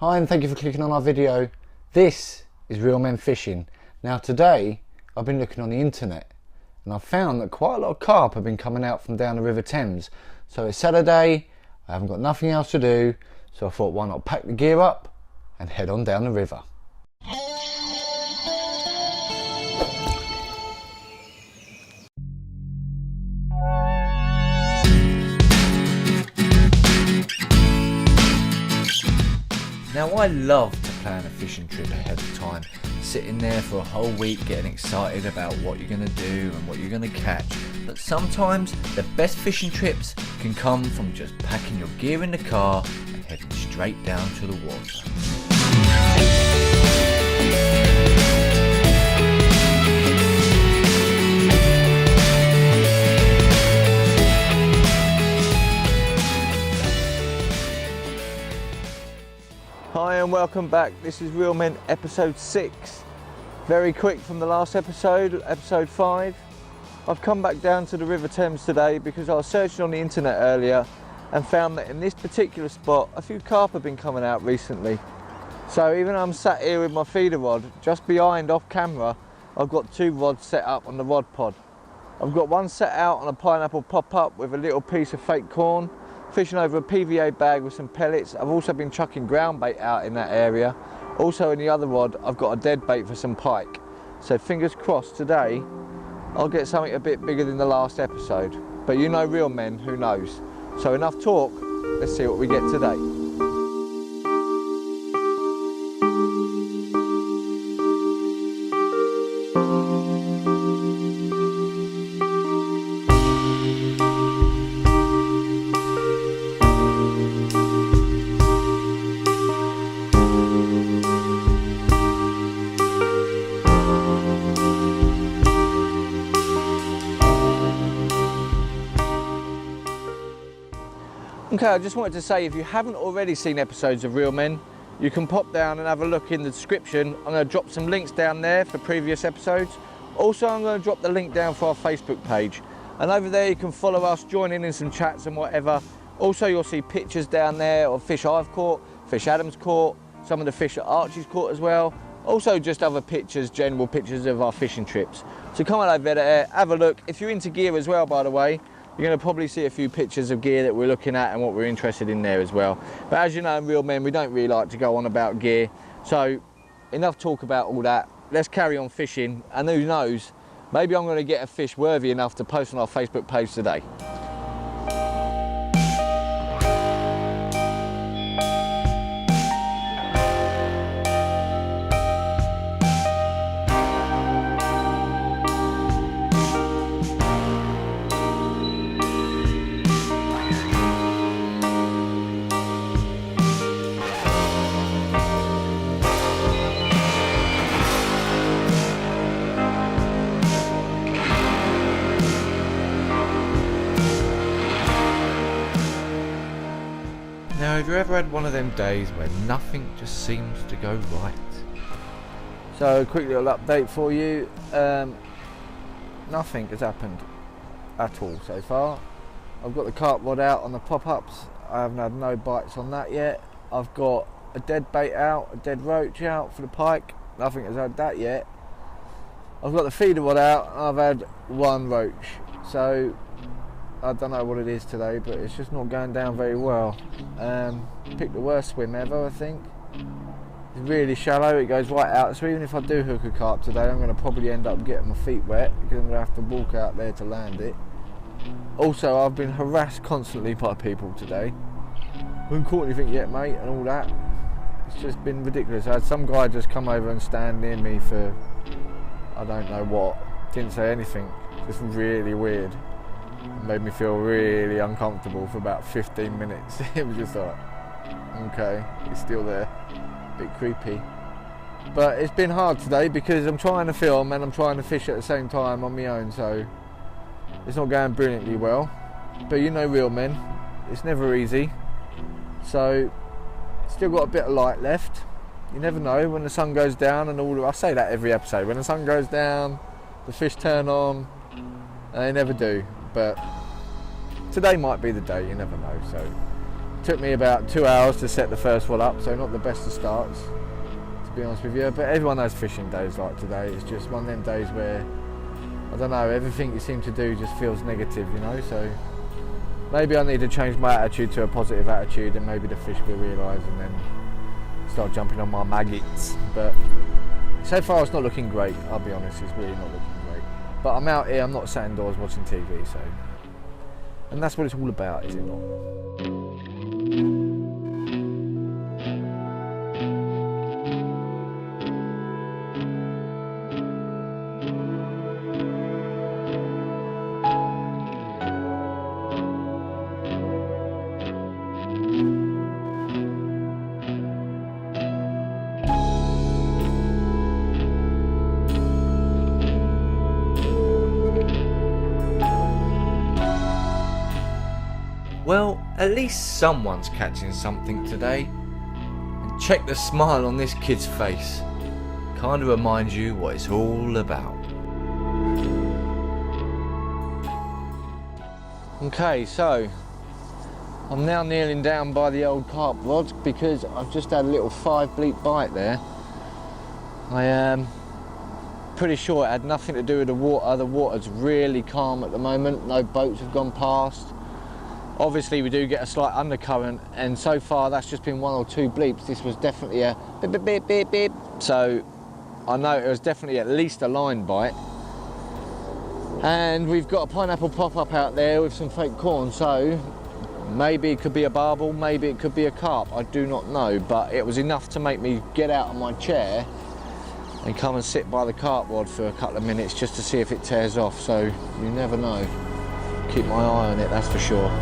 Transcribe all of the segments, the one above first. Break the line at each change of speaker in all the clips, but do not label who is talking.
Hi and thank you for clicking on our video. This is Real Men Fishing. Now today I've been looking on the internet and I've found that quite a lot of carp have been coming out from down the River Thames. So it's Saturday, I haven't got nothing else to do, so I thought why not pack the gear up and head on down the river. Now I love to plan a fishing trip ahead of time, sitting there for a whole week getting excited about what you're going to do and what you're going to catch, but sometimes the best fishing trips can come from just packing your gear in the car and heading straight down to the water. Hi and welcome back. This is Real Men episode 6. Very quick from the last episode, episode 5. I've come back down to the River Thames today because I was searching on the internet earlier and found that in this particular spot a few carp have been coming out recently. So even though I'm sat here with my feeder rod, just behind off camera, I've got 2 rods set up on the rod pod. I've got one set out on a pineapple pop-up with a little piece of fake corn, fishing over a PVA bag with some pellets. I've also been chucking ground bait out in that area. Also in the other rod I've got a dead bait for some pike. So fingers crossed today I'll get something a bit bigger than the last episode. But you know real men, who knows? So enough talk, let's see what we get today. Okay, I just wanted to say, if you haven't already seen episodes of Real Men, you can pop down and have a look in the description. I'm going to drop some links down there for previous episodes. Also, I'm going to drop the link down for our Facebook page. And over there you can follow us, join in some chats and whatever. Also, you'll see pictures down there of fish I've caught, fish Adam's caught, some of the fish that Archie's caught as well. Also, just other pictures, general pictures of our fishing trips. So come on over there, have a look. If you're into gear as well, by the way, you're going to probably see a few pictures of gear that we're looking at and what we're interested in there as well. But as you know, in Real Men, we don't really like to go on about gear. So enough talk about all that. Let's carry on fishing. And who knows, maybe I'm going to get a fish worthy enough to post on our Facebook page today. Now, have you ever had one of them days where nothing just seems to go right? So, a quick little update for you. Nothing has happened at all so far. I've got the carp rod out on the pop-ups. I haven't had no bites on that yet. I've got a dead bait out, a dead roach out for the pike. Nothing has had that yet. I've got the feeder rod out and I've had 1 roach. So, I don't know what it is today, but it's just not going down very well. Picked the worst swim ever, I think. It's really shallow, it goes right out. So even if I do hook a carp today, I'm going to probably end up getting my feet wet because I'm going to have to walk out there to land it. Also, I've been harassed constantly by people today. I haven't caught anything yet, mate, and all that. It's just been ridiculous. I had some guy just come over and stand near me for I don't know what. Didn't say anything. Just really weird. It made me feel really uncomfortable for about 15 minutes. It was just like, okay, he's still there. Bit creepy. But it's been hard today because I'm trying to film and I'm trying to fish at the same time on my own, so it's not going brilliantly well. But you know real men, it's never easy. So, still got a bit of light left. You never know when the sun goes down and all. I say that every episode. When the sun goes down, the fish turn on, and they never do. But today might be the day, you never know. So Took me about 2 hours to set the first one up, so not the best of starts, to be honest with you. But everyone has fishing days like today. It's just one of them days where, I don't know, everything you seem to do just feels negative, you know. So maybe I need to change my attitude to a positive attitude, and maybe the fish will realise and then start jumping on my maggots. But so far it's not looking great, I'll be honest, it's really not looking great. But I'm out here, I'm not sat indoors watching TV, so, and that's what it's all about, is it not? Well, at least someone's catching something today. And check the smile on this kid's face. Kind of reminds you what it's all about. Okay, so I'm now kneeling down by the old carp rods because I've just had a little 5 bleep bite there. I am pretty sure it had nothing to do with the water. The water's really calm at the moment. No boats have gone past. Obviously we do get a slight undercurrent, and so far that's just been 1 or 2 bleeps. This was definitely a beep, beep, beep, beep, beep. So I know it was definitely at least a line bite. And we've got a pineapple pop-up out there with some fake corn, so maybe it could be a barbel, maybe it could be a carp, I do not know, but it was enough to make me get out of my chair and come and sit by the carp rod for a couple of minutes just to see if it tears off, so you never know. Keep my eye on it, that's for sure.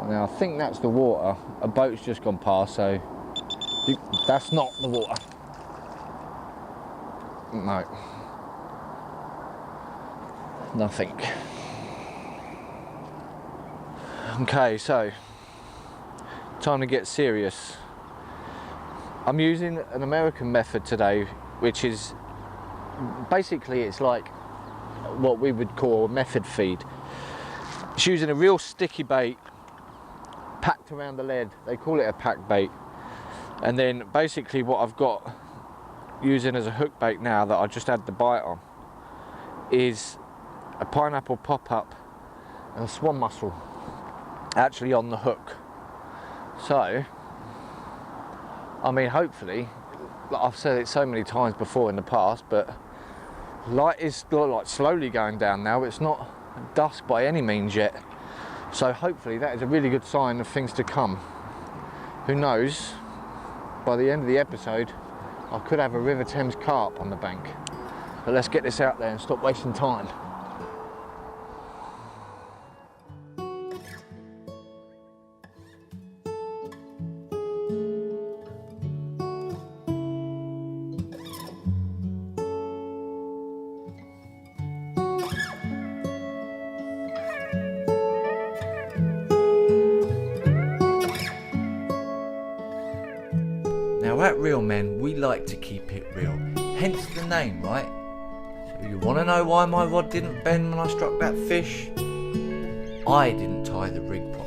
Now I think that's the water. A boat's just gone past, so that's not the water. No. Nothing. Okay, so time to get serious. I'm using an American method today, which is basically, it's like what we would call a method feed. It's using a real sticky bait packed around the lead. They call it a pack bait. And then basically what I've got using as a hook bait now that I just had the bite on is a pineapple pop-up and a swan mussel actually on the hook. So I mean, hopefully, like I've said it so many times before in the past, but light is like slowly going down now. It's not dusk by any means yet. So hopefully that is a really good sign of things to come. Who knows, by the end of the episode, I could have a River Thames carp on the bank. But let's get this out there and stop wasting time. Now at RELLMEN, we like to keep it real, hence the name, right? So you want to know why my rod didn't bend when I struck that fish? I didn't tie the rig properly.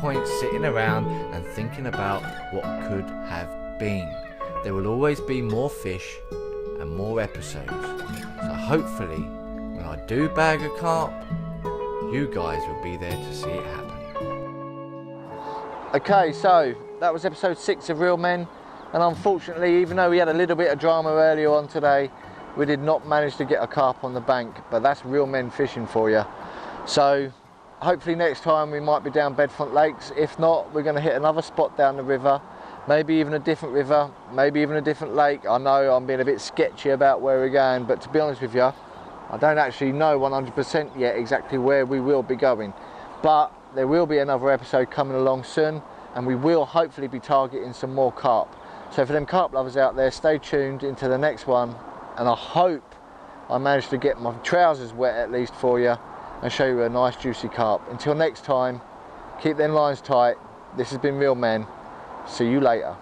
point sitting around and thinking about what could have been. There will always be more fish and more episodes. So hopefully, when I do bag a carp, you guys will be there to see it happen. Okay, so that was episode 6 of Real Men, and unfortunately, even though we had a little bit of drama earlier on today, we did not manage to get a carp on the bank, but that's Real Men fishing for you. So hopefully next time we might be down Bedfront Lakes. If not, we're going to hit another spot down the river, maybe even a different river, maybe even a different lake. I know I'm being a bit sketchy about where we're going, but to be honest with you, I don't actually know 100% yet exactly where we will be going. But there will be another episode coming along soon, and we will hopefully be targeting some more carp. So for them carp lovers out there, stay tuned into the next one, and I hope I managed to get my trousers wet at least for you and show you a nice juicy carp. Until next time, keep them lines tight. This has been Real Men. See you later.